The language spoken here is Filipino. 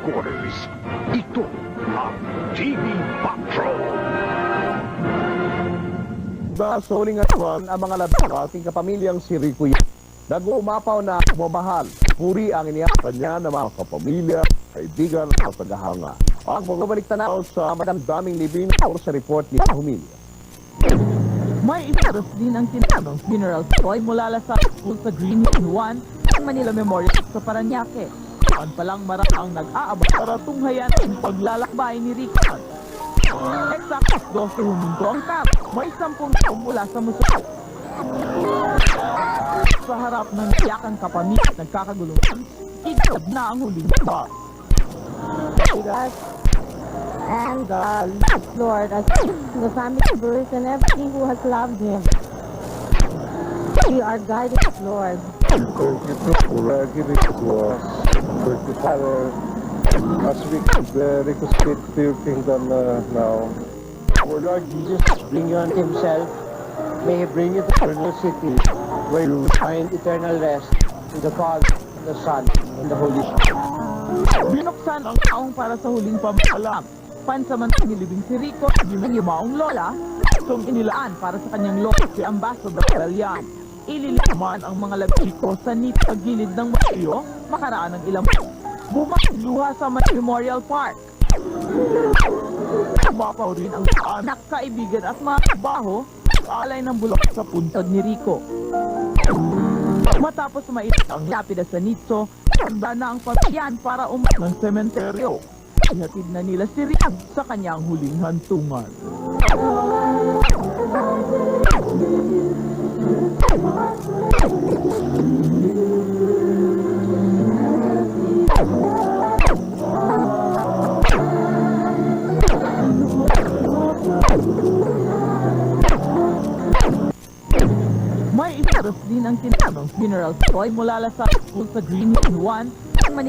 headquarters. Ito ang TV Patrol. Sa huling arawan, ang mga labing ating kapamilyang si Rico yan. Nag-uumapaw na mamahal. Puri ang iniyakan niya ng mga kapamilya, kaibigan at tagahanga. Ang pagbabalik tanaw sa madamdaming libing sa report ni Humilya. May isaros din ang tinanong funeral toy mula sa school sa Green Hill 1 ang Manila Memorial sa Paranaque. Saan palang maraming nag-aabot para tunghayan ang paglalakbay ni Rico. Eksakto 12 huminto ang tap. May 10 taong mula sa museo. Sa harap ng iyakang kapamilya at nagkakaguluhan, igab na ang huling baba. And Lord, as the family members and everything who has loved him. We are guided, Lord. Thank you for giving to us. Thank you, Father, as we reconstruct to your kingdom now. Our Lord Jesus bring you on himself. May he bring you to eternal city, where you will find eternal rest in the Father, the Son, and the Holy Spirit. Binuksan ang taong para sa huling pamahalang. Pansamantang nilibing si Rico, yung yumaong lola, kung inilaan para sa kanyang lola si Ambassador Belian. Ililaman ang mga labiko sa nito gilid ng Mayo, makaraan ng ilang bumakluha sa Memorial Park. Umapaw rin ang anak, kaibigan at mga kabaho, alay ng bulok sa puntod ni Rico. Matapos maitat ang lapida sa nitso, handa na ang pamilyan para umat ng sementeryo. Ihatid na nila si Rico sa kanyang huling hantungan. May isaros din ang tinanong funeral toy mula sa school sa Green Hill 1